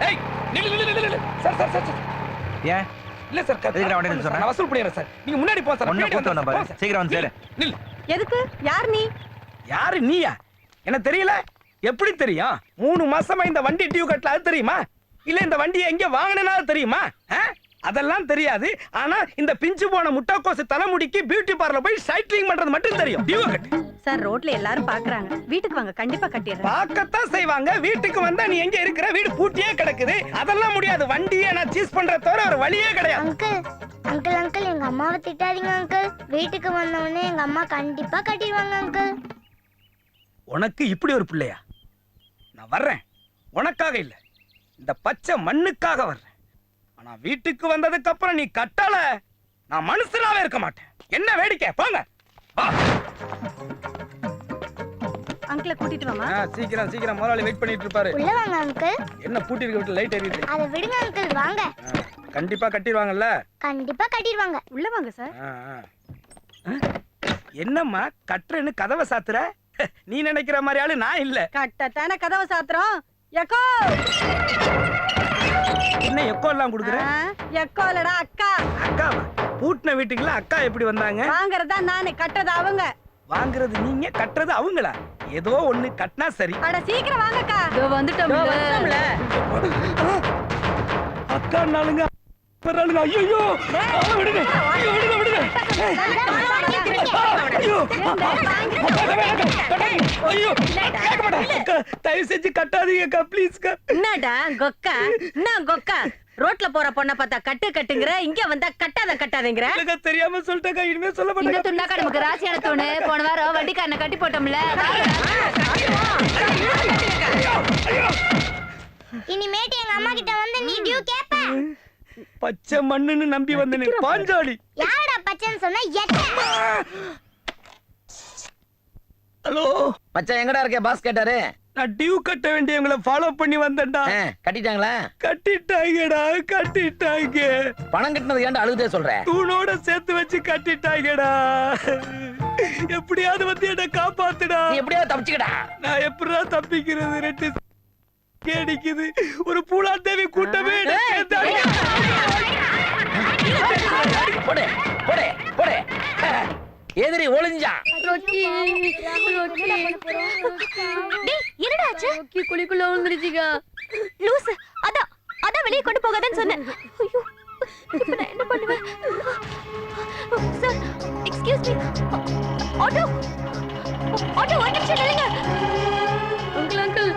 ஏய் நில்லு சார் ஏன் இல்ல சார் எதுக்கு வண்டி நிறுத்த சொன்னேன்? நான் வசூல் பண்ணிடுறேன் சார். நீங்க முன்னாடி போ சார். ஒண்ணு கூட்டு வந்தேன் பாரு. சீக்கிரம் வந்து சேரு. நில்லு. எதுக்கு? யார் நீ? யாரு நீயா? என்ன தெரியல? எப்படி தெரியும்? 3 மாசமா இந்த வண்டி டியூ கட்டல, அது தெரியுமா? இல்ல இந்த வண்டியை எங்க வாங்குனேனா தெரியுமா? அதெல்லாம் தெரியாது. ஆனா இந்த பிஞ்சு போன முட்டைக்கோசு தலைமுடிக்கு பியூட்டி பார்லர் போய் சைட்லிங் பண்றது மட்டும் தெரியும். டியூ கட்டு. சார் ரோட்ல எல்லாரும் பாக்குறாங்க. வீட்டுக்கு வாங்க, கண்டிப்பா கட்டிடுறேன். பார்க்கத்தான் செய்வாங்க. வீட்டுக்கு வந்தா நீ எங்க இருக்கிற? வீடு பூட்டியே கிடக்குது. அதெல்லாம் முடியாது. வண்டியை நான் சீஸ் பண்ற தவிர ஒரு வழியே கிடையாது. அங்கிள் அங்கிள் எங்க அம்மாவை திட்டாதீங்க அங்கிள். வீட்டுக்கு வந்தவொடனே எங்க அம்மா கண்டிப்பா கட்டிடுவாங்க அங்கிள். உனக்கு இப்படி ஒரு பிள்ளையா? நான் வர்றேன். உனக்காக இல்ல, இந்த பச்சை மண்ணுக்காக வர்றேன். ஆனா வீட்டுக்கு வந்ததுக்கு அப்புறம் நீ கட்டல, நான் மனுஷனாவே இருக்க மாட்டேன். என்ன வேடிக்கை? போங்க. அங்கிளை கூட்டிட்டு வாமா. சீக்கிரம் சீக்கிரம், முதலாளி வெயிட் பண்ணிட்டு இருப்பாரு. உள்ள வாங்க அங்கிள். என்ன பூட்டி இருக்க விட்டு லைட் எரியுது? அதை விடுங்க அங்கிள், வாங்க. கண்டிப்பா கட்டிடுவாங்கல்ல? கண்டிப்பா கட்டிடுவாங்க. உள்ள வாங்க சார். என்னம்மா கட்டுறேன்னு கதவை சாத்துற? நீ நினைக்கிற மாதிரி ஆளு நான் இல்ல. கட்டத்தான கதவை சாத்துறோம். எக்கோ என்ன எக்கோ எல்லாம் குடுக்குற? எக்கோ இல்லடா அக்கா. அக்காவா? பூட்டின வீட்டுக்குள்ள அக்கா எப்படி வந்தாங்க? வாங்குறதா நானே, கட்டறது அவங்க. வாங்குறது நீங்க, கட்டுறது அவங்களா? ஏதோ ஒண்ணு கட்டினா சரி. அட சீக்கிரம் வாங்கக்கா. இதோ வந்துட்டோம்ல. அக்கா நாளுங்க பரவாயில்லை. ஐயோ விடுங்க, விடுங்க விடுங்க. ஐயோ அக்கா, தயவு செஞ்சு கட்டாதீங்க அக்கா, ப்ளீஸ்க்கா. என்னடா கொக்கா? என்ன கொக்கா? ரோட்ல போற பொண்ண பார்த்தா கட்டு கட்டுங்கற, இங்க வந்தா கட்டாதங்கற. எனக்கு தெரியாம சொல்லிட்டேக்கா, இனிமே சொல்ல மாட்டேன். இந்த துண்ணாக்கா நமக்கு ராசியான தூணு. போன வாரம் வண்டிக்காரனை கட்டி போட்டோம்ல. இனிமேட்டு எங்க அம்மா கிட்ட வந்து நீ டியூ கேப்ப. பச்சை மண்ணுன்னு நம்பி வந்தனே பாஞ்சாலி. யாரடா பச்சைன்னு சொன்னா? எட்ட. ஹலோ மச்சான், எங்கடா இருக்க? பாஸ் கேட்டாரு. நான் டியூ கட்ட வேண்டியவங்கள ஃபாலோ பண்ணி வந்தேன்டா. கட்டிட்டாங்களா? கட்டிட்டாங்கடா, கட்டிட்டாங்க. பணம் கட்டினது ஏன்டா அழுதே சொல்ற? தூணோட சேர்த்து வச்சு கட்டிட்டாங்கடா. எப்படியாவது வந்து என்ன காப்பாத்துடா. நீ எப்படியாவது தப்பிச்சுக்கடா. நான் எப்படிடா தப்பிக்கிறது? ரெண்டு கேடிக்குது. ஒரு பூலாத்தேவி கூட்டமே போடு போடு போடு. எதிரி ஒளிஞ்சா. என்னடா ஆச்சு? குளிக்குள்ள விழுந்துருச்சுங்க. லூசு. அதான் வெளியே கொண்டு போகாதன்னு சொன்னேன். ஐயோ, இப்போ நான் என்ன பண்ணுவேன்? Sir, excuse me. ஆட்டோ ஒரு நிமிஷம் நில்லுங்க. அங்கிள்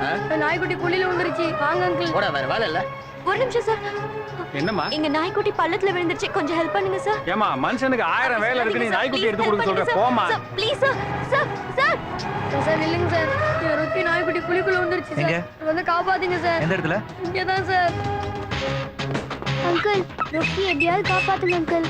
நாய்க்குட்டி குழியில விழுந்துருச்சு. வாங்க அங்கிள். போடா, வேற வேலை இல்ல. ஒரு நிமிஷம் சார். என்னம்மா? எங்க நாய்க்குட்டி பள்ளத்துல விழுந்துருச்சு, கொஞ்சம் ஹெல்ப் பண்ணுங்க சார். ஏமா, மனுஷனுக்கு 1000 வேலை இருக்கு, நீ நாய்க்குட்டி எடுத்து கொடுக்க சொல்ற? போமா. Please sir. சார் நில்லுங்க சார். ரொக்கி நாய்க்குட்டி குழிக்குள்ள விழுந்துருச்சு சார். வந்து காப்பாத்துங்க சார். எந்த இடத்துல? இங்க தான் சார். அங்கிள், ரொக்கி எப்படியாவது காப்பாத்துங்க அங்கிள்.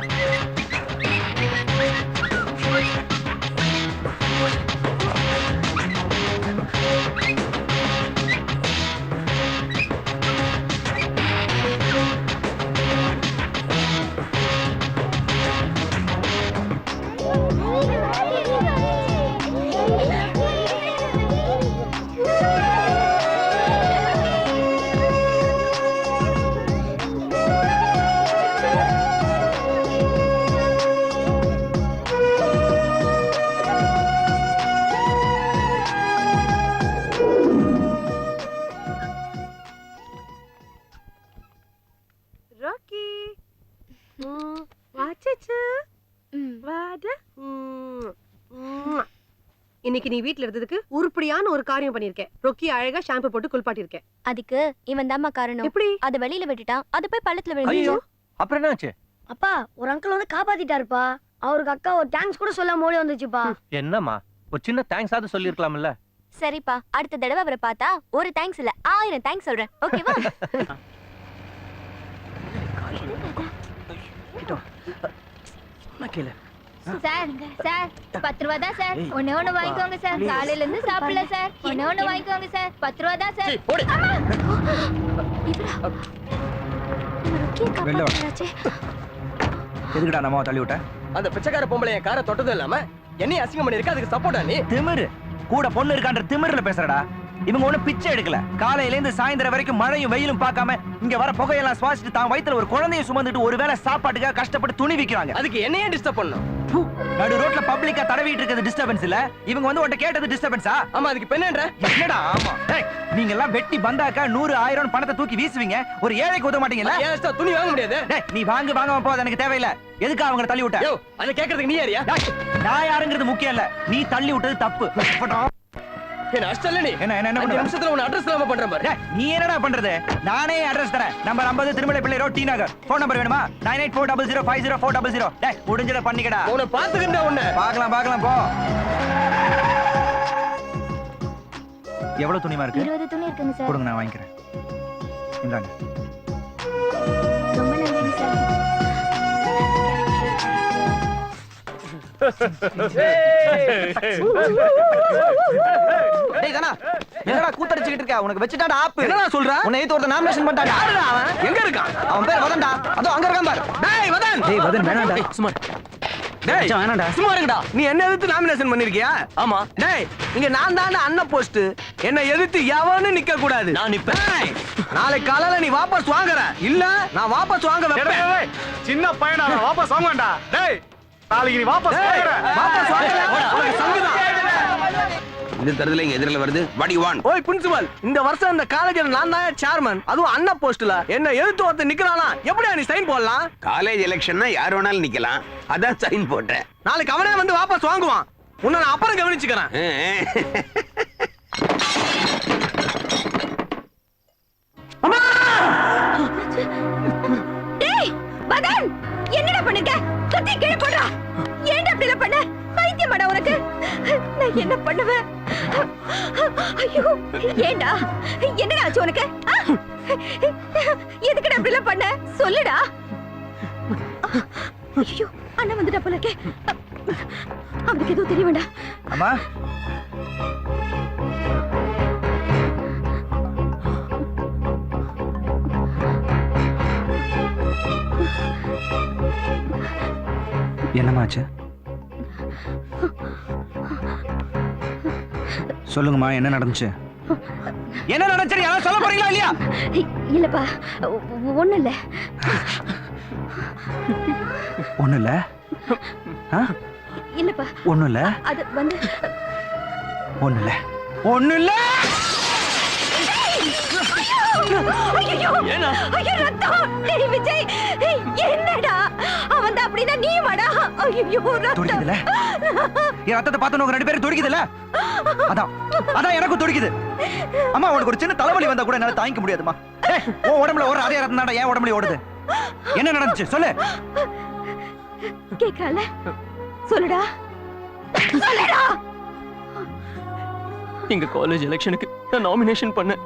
ராக்கி வாச்சச்சு வாடா. இன்னைக்கு நீ வீட்ல இருந்ததுக்கு உருப்படியான ஒரு காரியம் பண்ணிருக்கேன். ரொக்கி அழகா ஷாம்பு போட்டு குளிப்பாட்டி இருக்கேன். அதுக்கு இவன் தாம்மா காரணம். எப்படி? அத வெளியில விட்டுட்டான், அது போய் பள்ளத்துல விழுந்துச்சு. அப்புறம் என்ன ஆச்சு? அப்பா, ஒரு அங்கிள் வந்து காப்பாத்திட்டாருப்பா. அவருக்கு அக்கா ஒரு தேங்க்ஸ் கூட சொல்லாம ஓடி வந்துச்சுப்பா. என்னம்மா, ஒரு சின்ன தேங்க்ஸ் ஆவது சொல்லிருக்கலாம்ல. சரிப்பா, அடுத்த தடவை அவரை பார்த்தா ஒரு தேங்க்ஸ் இல்ல 1000 தேங்க்ஸ் சொல்றேன். ஓகேவா? சார் 10 ரூபா தான் சார். ஒண்ணு வாங்கிக்கோங்க சார். காலையில இருந்து சாப்பிடல சார். ஒண்ணு வாங்கிக்கோங்க சார். 10 ரூபா தான் சார். போடு. எதுக்குடா நம்ம தள்ளி விட்ட? அந்த பிச்சைக்கார பொம்பளை என் காரை தொட்டது இல்லாம என்னையும் அசிங்கம் பண்ணிருக்க. அதுக்கு சப்போர்ட்டா நீ? திமிரு. கூட பொண்ணு இருக்கான்ற திமிருல பேசுறடா. இவங்க ஒண்ணு பிச்சை எடுக்கல. காலையில இருந்து சாயந்தரம் வரைக்கும் மழையும் வெயிலும் பார்க்காம இங்க வர புகையெல்லாம் சுவாசிட்டு தான் வயித்துல ஒரு குழந்தைய சுமந்துட்டு ஒருவேளை சாப்பாட்டுக்காக கஷ்டப்பட்டு துணி விக்கிறாங்க. அதுக்கு என்னையே டிஸ்டர்ப் பண்ணும்? நடு ரோட்ல பப்ளிக்கா தடவிட்டு இருக்கிறது டிஸ்டர்பன்ஸ் இல்ல, இவங்க வந்து உன்கிட்ட கேட்டது டிஸ்டர்பன்ஸா? ஆமா, அதுக்கு பெண்ணன்ற என்னடா? ஆமா, நீங்க எல்லாம் வெட்டி பந்தாக்கா 100 1000 பணத்தை தூக்கி வீசுவீங்க, ஒரு ஏழைக்கு உதவ மாட்டீங்கல்ல? ஏன் துணி வாங்க முடியாது? நீ வாங்காம போ, அது எனக்கு தேவையில்ல. எதுக்கு அவங்கள தள்ளி விட்ட? யோ, அதை கேக்குறதுக்கு நீ யாரியா? நான் யாருங்கிறது முக்கியம் இல்ல, நீ தள்ளி விட்டது தப்பு. என்ன அஷ்டல்ல நீ? என்ன என்ன 5 நிமிஷத்துல உன் அட்ரஸ் இல்லாம பண்றேன் பாரு. நீ என்னடா பண்றது? நானே அட்ரஸ் தரேன். நம்பர் 50 திருமலை பிள்ளை ரோட், டி நகர். ஃபோன் நம்பர் வேணுமா? 9840050400. டேய் முடிஞ்சத பண்ணிக்கடா. உன்னை பாத்துக்கிட்டா உன்னை. பார்க்கலாம் போ. எவ்வளவு துணிமா இருக்கு? 20 துணி இருக்குங்க சார். கொடுங்க, நான் வாங்கிக்கிறேன். இந்தாங்க. ரொம்ப நன்றி சார். டேய் தானா, என்னடா கூத்தடிச்சிட்டு இருக்க? உனக்கு வெச்சிட்டாடா ஆப்பு. என்னடா சொல்ற? உன்னை ஏத்து ஒருத்த நாமினேஷன் பண்ணிட்டாங்க. யாருடா அவன்? எங்க இருக்கான்? அவன் பேர் வதன்டா. அதோ அங்க இருக்கான் பாரு. டேய் வதன். டேய் வதன் வேணாம்டா. சும்மா. டேய் வேணாம்டா. சும்மா இருங்கடா. நீ என்ன எதிர்த்து நாமினேஷன் பண்ணிருக்கியா? ஆமா. டேய், இங்க நான் தானே அண்ணன் போஸ்ட். என்ன எதிர்த்து எவனும் நிக்க கூடாது. நான் நிப்பேன். டேய், நாளைக்கு காலையில நீ வாபஸ் வாங்குற இல்ல நான் வாபஸ் வாங்க வைப்பேன். சின்ன பையனா வாபஸ் வாங்கடா. டேய் நாளைக்கு நீ வாபஸ் வாங்குற. வாபஸ் வாங்கல உனக்கு சங்குதான். இந்த தரத்துல இங்க எதிரில வருது. What you want? ஓய் பிரின்சிபல், இந்த வருஷம் இந்த காலேஜ்ல நான் தான் சேர்மன், அதுவும் அண்ணன் போஸ்ட்ல. என்ன எதிர்த்து ஒருத்தர் நிக்கிறானா, எப்படியா நீ சைன் போடலாம்? காலேஜ் எலெக்ஷன்னா யார் வேணாலும் நிக்கலாம். அதான் சைன் போட்டேன். நாளைக்கு அவனே வந்து வாபஸ் வாங்குவான். உன்னை நான் அப்புறம் கவனிச்சுக்கிறேன். டேய் வதன், என்னடா பண்ணிருக்க? கத்தி கீழே போடுறா. ஏன்டா இப்படி பண்ண? பைத்தியமாடா உனக்கு? நான் என்ன பண்ணுவேன்? ஐயோ, ஏன்டா? என்னடா ஆச்சு உனக்கு? எதுக்குடா இப்படி பண்ண? சொல்லுடா. ஐயோ, அண்ணா வந்துட்டா போல இருக்கே. அவனுக்கு எதுவும் தெரிய வேண்டாம். அம்மா என்னமாச்சு? சொல்லுங்கம்மா, என்ன நடந்துச்சு? என்ன நடந்துச்சு? யாரும் சொல்ல போறீங்களா இல்லையா? இல்லப்பா, ஒண்ணும் இல்ல. ஒண்ணும் இல்ல. இல்லப்பா, ஒண்ணும் இல்ல. அது வந்து ஒண்ணும் இல்ல. ஒண்ணும் இல்ல. ஐயோ, ஐயோ ரத்தம். டேய் விஜய், என்னடா? அவன் தான் அப்படினா நீ வாடா. ஐயோ ரத்தம். துடிக்குதுல? என் ரத்தத்தை பார்த்து உங்க 2 பேரும் துடிக்குதுல? அதான் எனக்கும் துடிக்குது. அம்மா, உனக்கு ஒரு சின்ன தலைவலி வந்தா கூட என்னால தாங்கிக்க முடியாதுமா. உன் உடம்புல ஓடுற அதே ரத்தம் தான்டா என் உடம்புல ஓடுது. என்ன நடந்துச்சு சொல்லு. கேக்கல, சொல்லுடா. சொல்லுடா. எங்க காலேஜ் எலெக்ஷனுக்கு நான் நாமினேஷன் பண்ணேன்.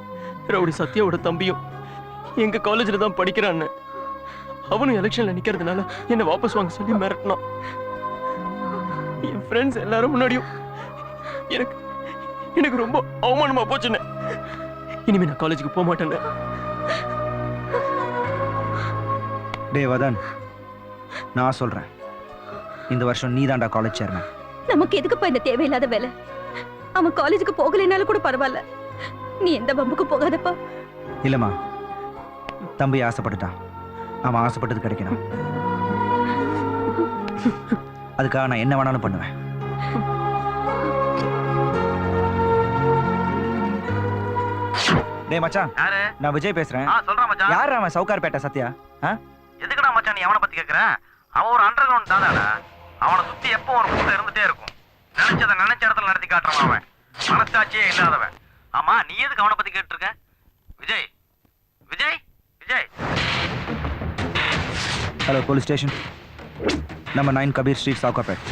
ரவுடி சத்யாவோட தம்பியும் எங்க காலேஜ்ல தான் படிக்கிறான்னு. அவனும் எலெக்ஷன்ல நிக்கிறதுனால என்ன வாபஸ் வாங்க சொல்லி மிரட்டினான். என் ஃப்ரெண்ட்ஸ் எல்லாரும் முன்னாடியும் எனக்கு எனக்கு ரொம்ப அவமானமா போச்சுன்னு. இனிமே நான் காலேஜுக்கு போக மாட்டேன்னு. டேய் வதன், நான் சொல்றேன், இந்த வருஷம் நீ தான்டா காலேஜ் சேர்மன். நமக்கு எதுக்குப்பா இந்த தேவையில்லாத வேலை? அவன் காலேஜுக்கு போகலைனாலும் கூட பரவாயில்ல, நீ எந்த பம்புக்கு போகாதப்பா. இல்லம்மா, தம்பி ஆசைப்பட்டுட்டான். அவன் ஆசைப்பட்டது கிடைக்கணும். அதுக்காக நான் என்ன வேணாலும் பண்ணுவேன். டேய் மச்சான், நான் விஜய் பேசுறேன். சொல்றேன் மச்சான். யார் அவன் சவுகார்பேட்டை சத்யா? எதுக்குடா மச்சான் நீ அவனை பத்தி கேக்குற? அவன் ஒரு அண்டர் கிரவுண்ட் தானடா. அவனை சுத்தி எப்போ ஒரு கூட்டம் இருந்துட்டே இருக்கும். நினைச்சத நினைச்ச இடத்துல நடத்தி காட்டுறான் அவன். மனசாட்சியே இல்லாதவன். ஆமா, நீ எதுக்கு அவனை பத்தி கேட்டு இருக்க? Vijay Vijay Vijay. Hello, police station. Number 9 Kabir street, Sowcarpet.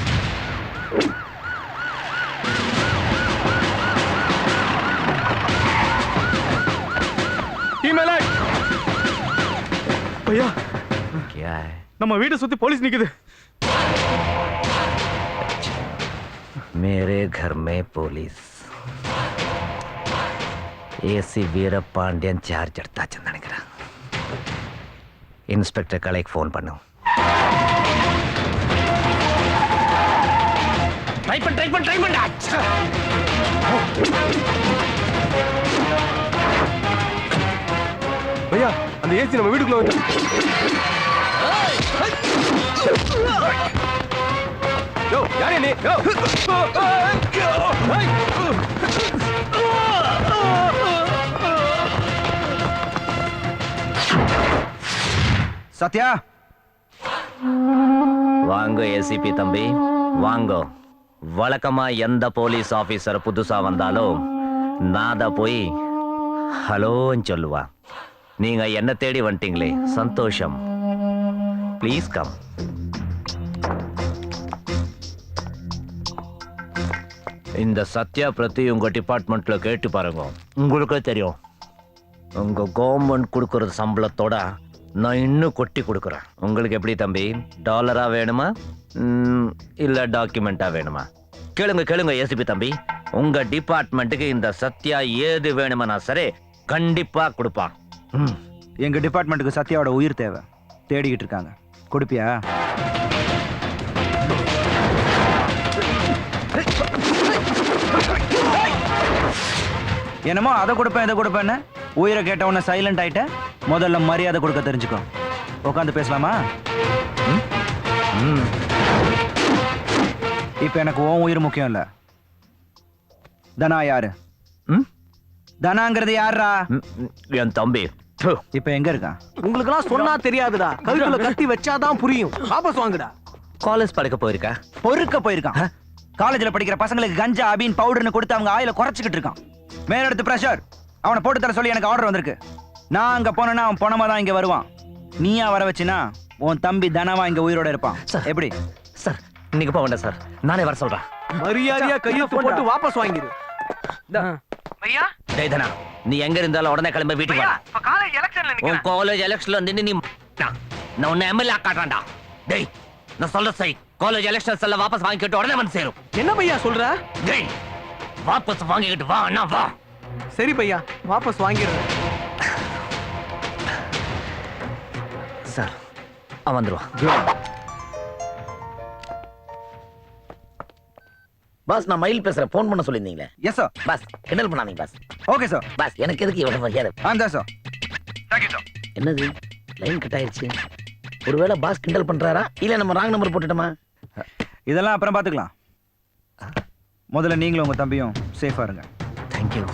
ஐயா, நம்ம வீட்டை சுத்தி போலீஸ் நிக்குது. मेरे घर में पुलिस ஏசி வீரபாண்டியன் சார்ஜ் எடுத்தாச்சுன்னு நினைக்கிறேன். இன்ஸ்பெக்டர் கலைக்கு ஃபோன் பண்ணும். ட்ரை பண்ண ஐயா அந்த ஏசி நம்ம வீட்டுக்குள்ள வந்து யோ யாரே நீ யோ சத்யா வாங்க ஏசிபி தம்பி வாங்க. வழக்கமா எந்த போலீஸ் ஆபீசர் புதுசா வந்தாலும் நான் தான் போய் ஹலோன்னு சொல்லுவா. நீங்க என்ன தேடி வந்துட்டீங்களே, சந்தோஷம். Please come. இந்த சத்யா பத்தி உங்க டிபார்ட்மெண்ட்ல கேட்டு பாருங்க, உங்களுக்கே தெரியும். உங்க கவர்மெண்ட் கொடுக்கறது சம்பளத்தோட நான் இன்னும் கொட்டி கொடுக்குறேன். உங்களுக்கு எப்படி தம்பி, டாலரா வேணுமா இல்ல டாக்குமெண்டா வேணுமா? கேளுங்க கேளுங்க ஏசிபி தம்பி, உங்க டிபார்ட்மெண்ட்டுக்கு இந்த சத்யா ஏது வேணுமானா சரி கண்டிப்பா கொடுப்பான். எங்க டிபார்ட்மெண்ட்டுக்கு சத்யாவோட உயிர் தேவை, தேடிக்கிட்டு இருக்காங்க. கொடுப்பியா? என்னமோ அதை கொடுப்பேன் இதை கொடுப்பேன்னு உயிரை கேட்டவன சைலண்ட் ஆயிட்ட. முதல்ல மரியாதை கொடுக்க தெரிஞ்சுக்கோ. உட்காந்து பேசலாமா? இப்ப எனக்கு உன் உயிர் முக்கியம் இல்ல. தனா யாரு? தனாங்கிறது யாரா? என் தம்பி. இப்ப எங்க இருக்கான்? உங்களுக்கெல்லாம் சொன்னா தெரியாதுடா, கழுத்துல கத்தி வச்சாதான் புரியும். வாபஸ் வாங்குடா. காலேஜ் படிக்க போயிருக்கா? பொறுக்க போயிருக்கான். காலேஜ்ல படிக்கிற பசங்களுக்கு கஞ்சா அபீன் பவுடர்னு கொடுத்து அவங்க ஆயில குறைச்சிக்கிட்டு இருக்கான். மேலெடுத்து பிரஷர் அவனை போட்டு தர சொல்லி எனக்கு ஆர்டர் வந்திருக்கு. நான் அங்க போனேன்னா அவன் பணமா தான் இங்க வருவான். நீயா வர வச்சினா உன் தம்பி தனவா இங்க உயிரோட இருப்பான். எப்படி சார்? இன்னைக்கு போக வேண்டாம் சார், நானே வர சொல்றேன். மரியாதையா கையெழுத்து போட்டு வாபஸ் வாங்கிடு. ஐயா டேய் தனா, நீ எங்க இருந்தாலும் உடனே கிளம்ப வீட்டுக்கு வா. இப்ப காலேஜ் எலெக்ஷன்ல உன் நிக்கிறேன். காலேஜ் எலெக்ஷன்ல நின்னு நீ நான் உன்னை எம்எல்ஏ காட்டுறேன்டா. டேய் நான் சொல்ற சை, காலேஜ் எலெக்ஷன்ஸ் எல்லாம் வாபஸ் வாங்கிக்கிட்டு உடனே வந்து சேரும். என்ன பையா சொல்ற? டேய் வாபஸ் வாங்கிக்கிட்டு வா அண்ணா வா. சரி பையா, வாபஸ் வாங்கிடுறேன். சார் அவன் வந்துருவான். பாஸ் நான் மயில் பேசுறேன், போன் பண்ண சொல்லியிருந்தீங்களே. Yes sir. பாஸ் கிண்டல் பண்ணாதீங்க பாஸ். Okay sir. பாஸ் எனக்கு எதுக்கு இவ்வளவு மரியாதை? ஆந்தா சார். என்னது லைன் கட் ஆயிருச்சு? ஒருவேளை பாஸ் கிண்டல் பண்றாரா இல்ல நம்ம ராங் நம்பர் போட்டுட்டோமா? இதெல்லாம் அப்புறம் பாத்துக்கலாம். முதல்ல நீங்களும் உங்க தம்பியும் சேஃபா இருங்க. தேங்க்யூ.